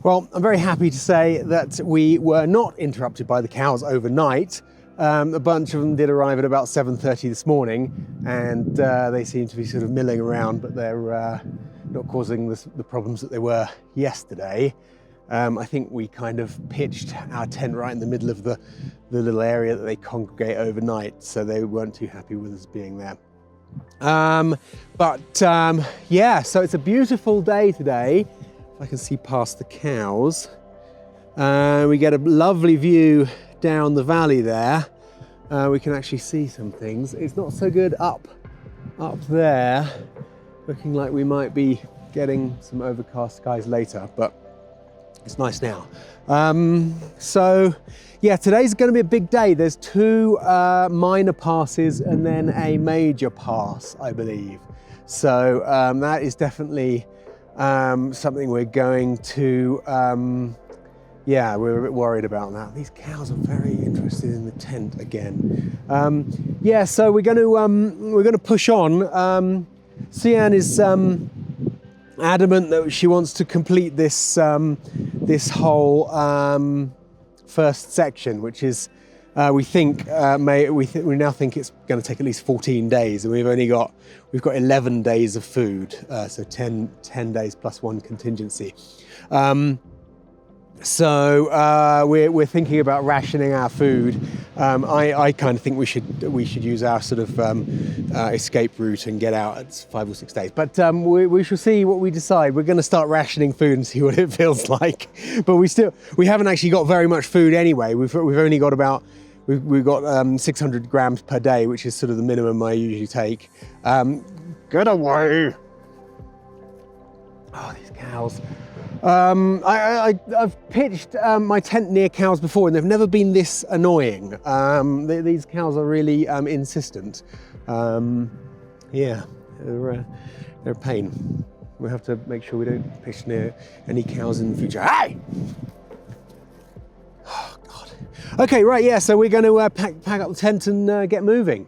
Well, I'm very happy to say that we were not interrupted by the cows overnight. A bunch of them did arrive at about 7:30 this morning, and they seem to be sort of milling around, but they're not causing the problems that they were yesterday. I think we kind of pitched our tent right in the middle of the little area that they congregate overnight, so they weren't too happy with us being there. Yeah, so it's a beautiful day today. If I can see past the cows. We get a lovely view down the valley there. We can actually see some things. It's not so good up there. Looking like we might be getting some overcast skies later, but it's nice now. So yeah, today's going to be a big day. There's two minor passes and then a major pass, I believe. So that is definitely something we're going to, yeah, we're a bit worried about that. These cows are very interested in the tent again. Yeah, so we're going to push on. Siyuan is adamant that she wants to complete this this whole first section, which is we now think it's going to take at least 14 days, and we've got 11 days of food, so 10 days plus one contingency. So we're thinking about rationing our food. I kind of think we should use our sort of escape route and get out at 5 or 6 days. But we shall see what we decide. We're going to start rationing food and see what it feels like. But we haven't actually got very much food anyway. We've only got about we've got 600 grams per day, which is sort of the minimum I usually take. Get away! Oh, these cows. I've pitched my tent near cows before, and they've never been this annoying. These cows are really insistent. Yeah, they're a pain. We have to make sure we don't pitch near any cows in the future. Hey! Oh, God. Okay, right, yeah, so we're going to pack up the tent and get moving.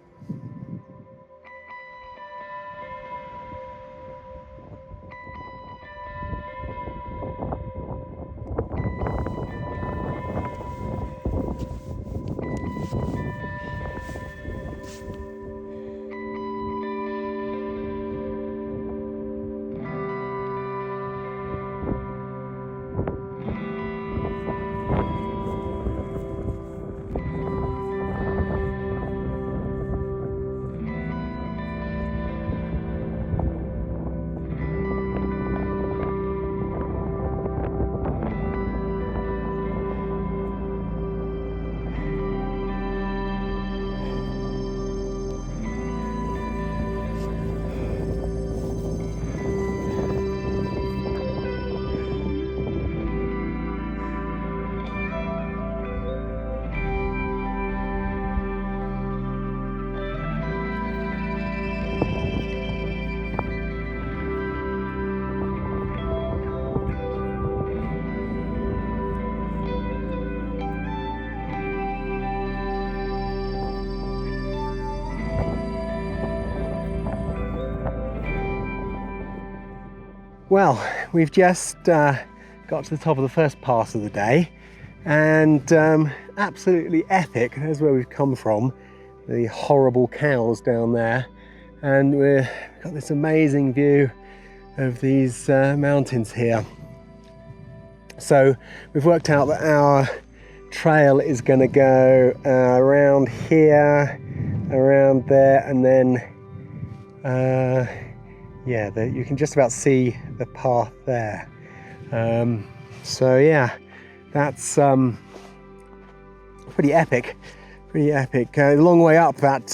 Well, we've just got to the top of the first pass of the day, and absolutely epic. There's where we've come from, the horrible cows down there, and we've got this amazing view of these mountains here. So we've worked out that our trail is going to go around here, around there, and then yeah, you can just about see the path there. So yeah, that's pretty epic. A long way up that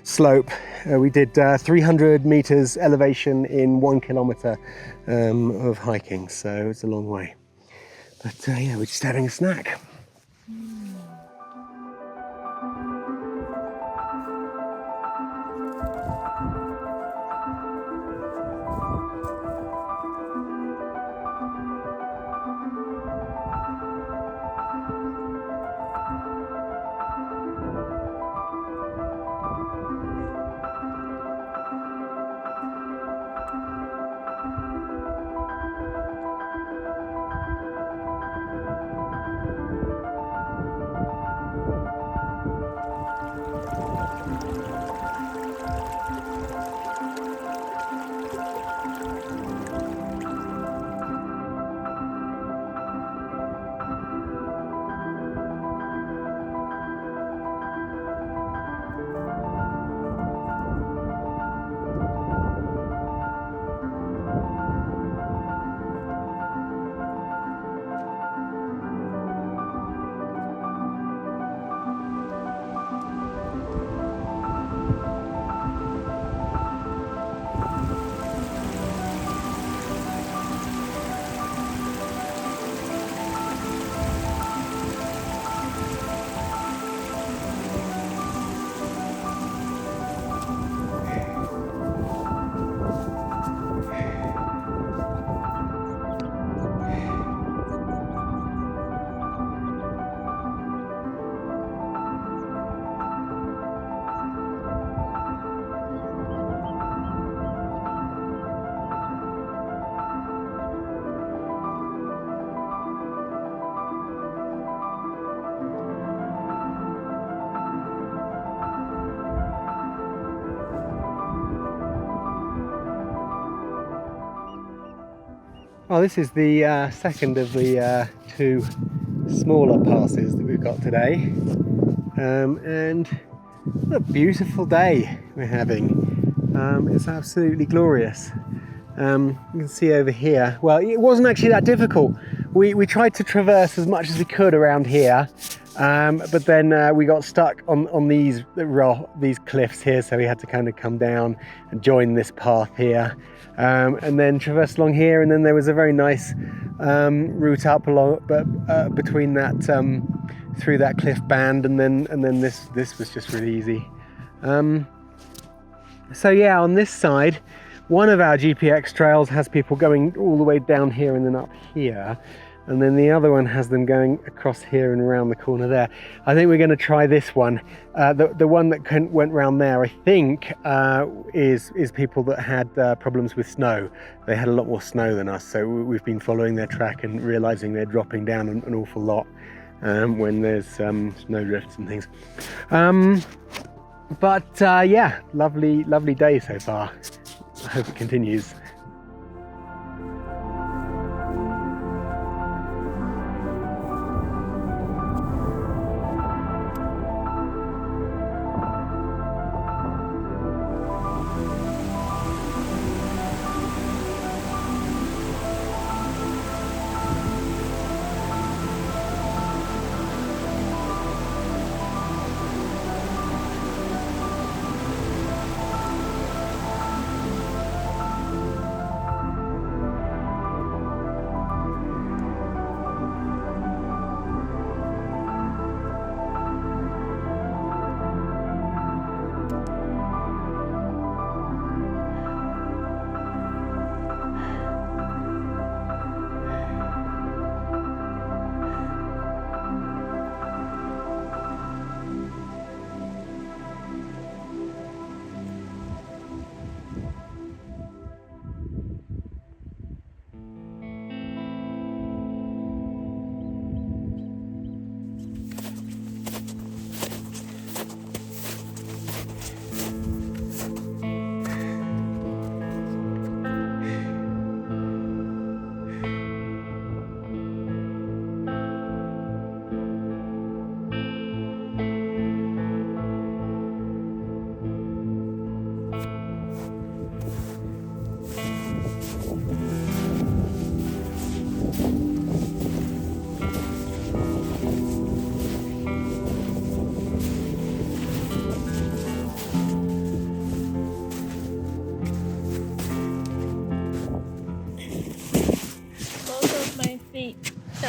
slope. We did 300 meters elevation in 1 kilometer of hiking, so it's a long way. But yeah, we're just having a snack. Well, this is the second of the two smaller passes that we've got today, and what a beautiful day we're having. It's absolutely glorious. You can see over here, well, it wasn't actually that difficult. We tried to traverse as much as we could around here, but then we got stuck on these cliffs here, so we had to kind of come down and join this path here, and then traverse along here, and then there was a very nice route up along, but between that through that cliff band, and then this was just really easy. So yeah, on this side, one of our GPX trails has people going all the way down here and then up here, and then the other one has them going across here and around the corner there. I think we're going to try this one. The one that went round there, I think, is people that had problems with snow. They had a lot more snow than us, so we've been following their track and realising they're dropping down an awful lot when there's snowdrifts and things. Yeah, lovely day so far. I hope it continues.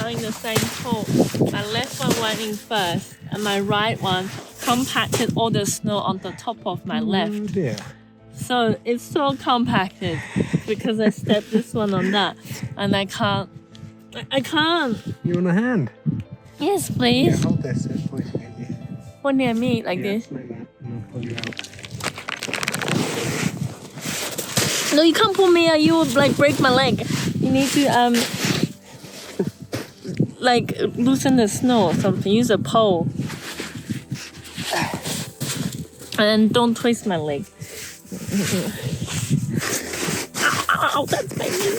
In the same hole. My left one went in first, and my right one compacted all the snow on the top of my left. Oh dear. So it's so compacted because I stepped this one on that, and I can't. You want a hand? Yes, please. Yeah, hold this. It's pointing at you. Pointing at me like this. Like that, and I'll pull you out. No, you can't pull me out. You will like break my leg. You need to like loosen the snow or something. Use a pole. And then don't twist my leg. Ow, that's my knee.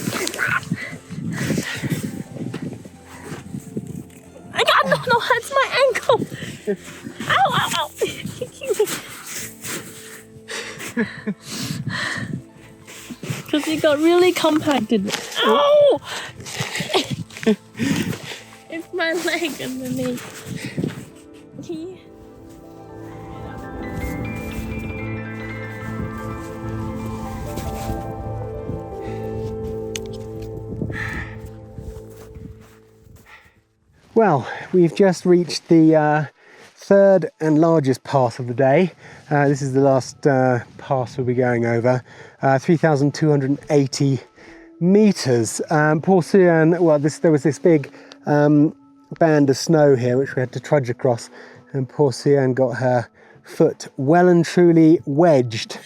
I got no, that's my ankle. Ow, ow, ow. Because it got really compacted. Ow! It's my leg underneath. Well, we've just reached the third and largest pass of the day. This is the last pass we'll be going over. 3,280 meters. Poor Siyuan, well, there was this big band of snow here which we had to trudge across, and poor Siyuan got her foot well and truly wedged,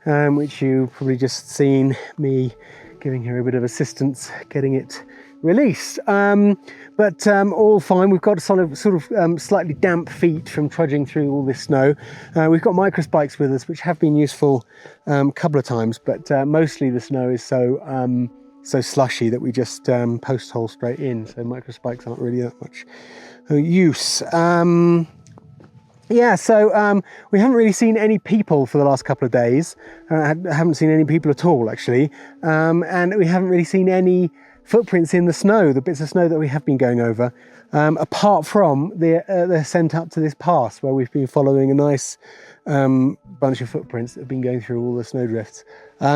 which you probably just seen me giving her a bit of assistance getting it released. But all fine. We've got sort of slightly damp feet from trudging through all this snow. We've got microspikes with us, which have been useful a couple of times, but mostly the snow is so so slushy that we just post hole straight in. So micro spikes aren't really that much use. Yeah, so we haven't really seen any people for the last couple of days. I haven't seen any people at all, actually. And we haven't really seen any footprints in the snow, the bits of snow that we have been going over, apart from the ascent up to this pass where we've been following a nice bunch of footprints that have been going through all the snowdrifts,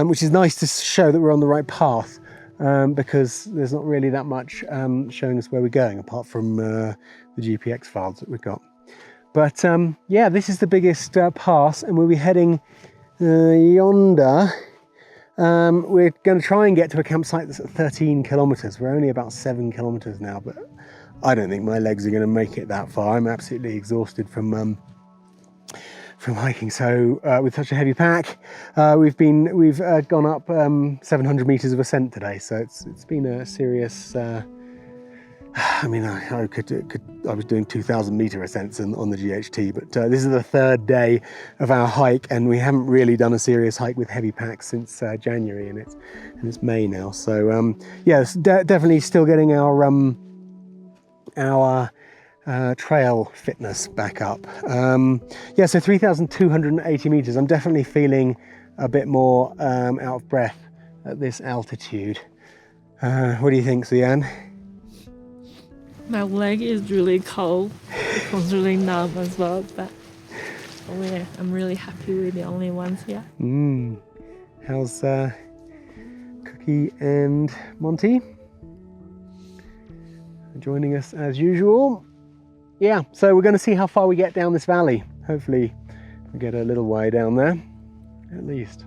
which is nice to show that we're on the right path, because there's not really that much showing us where we're going, apart from the GPX files that we've got. But yeah, this is the biggest pass, and we'll be heading yonder. We're going to try and get to a campsite that's at 13 kilometers. We're only about 7 kilometers now, but I don't think my legs are going to make it that far. I'm absolutely exhausted from hiking. So with such a heavy pack, we've gone up 700 meters of ascent today. So it's been a serious. I mean, I was doing 2,000 meter ascents on the GHT, but this is the third day of our hike, and we haven't really done a serious hike with heavy packs since January, and it's May now. So yeah, it's definitely still getting our trail fitness back up. Yeah, so 3,280 meters. I'm definitely feeling a bit more out of breath at this altitude. What do you think, Siyuan? My leg is really cold. It was really numb as well, but I'm really happy we're the only ones here. How's Cookie and Monty? Joining us as usual. Yeah, so we're going to see how far we get down this valley. Hopefully we get a little way down there, at least.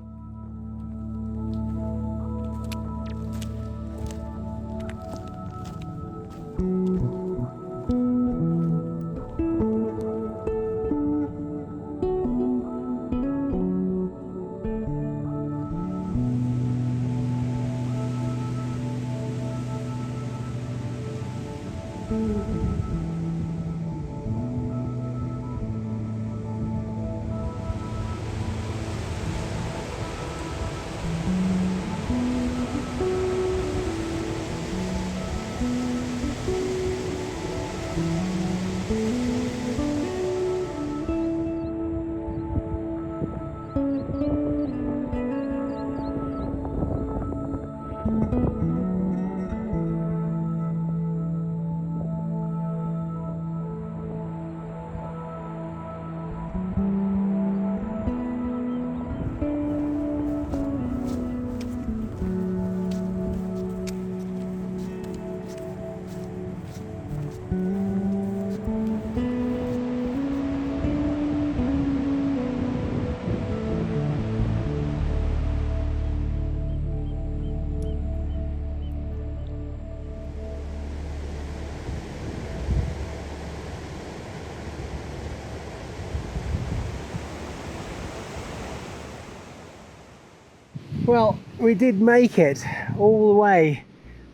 Well, we did make it all the way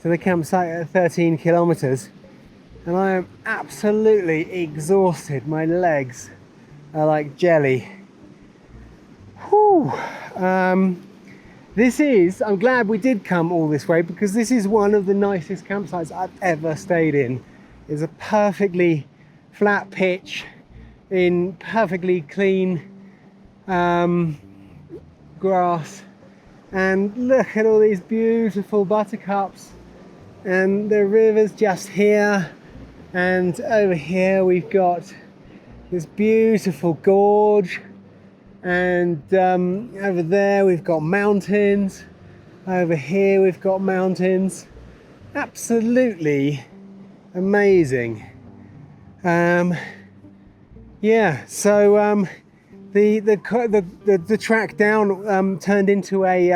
to the campsite at 13 kilometers, and I am absolutely exhausted. My legs are like jelly. Whew. I'm glad we did come all this way, because this is one of the nicest campsites I've ever stayed in. It's a perfectly flat pitch in perfectly clean grass. And look at all these beautiful buttercups, and the river's just here, and over here we've got this beautiful gorge, and over there we've got mountains, over here we've got mountains. Absolutely amazing. Yeah, so the track down turned into a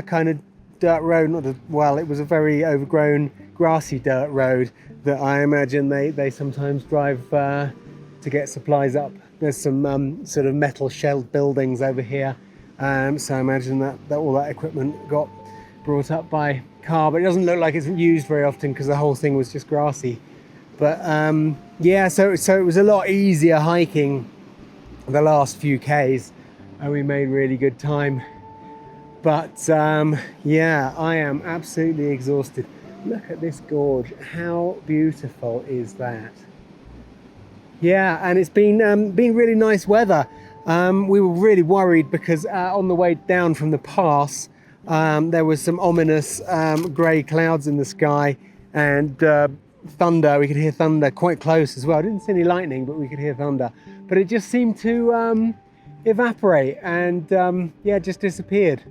kind of dirt road. It was a very overgrown grassy dirt road that I imagine they sometimes drive to get supplies up. There's some sort of metal shelled buildings over here, so I imagine that all that equipment got brought up by car, but it doesn't look like it's used very often because the whole thing was just grassy. But yeah, so it was a lot easier hiking the last few Ks, and we made really good time. But yeah, I am absolutely exhausted. Look at this gorge. How beautiful is that? Yeah, and it's been really nice weather. We were really worried because on the way down from the pass, there was some ominous grey clouds in the sky, and thunder. We could hear thunder quite close as well. I didn't see any lightning, but we could hear thunder. But it just seemed to evaporate and yeah, just disappeared.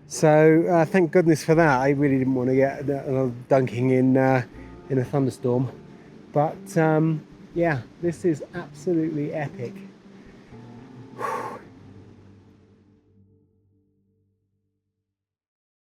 So thank goodness for that. I really didn't want to get another dunking in a thunderstorm. But yeah, this is absolutely epic.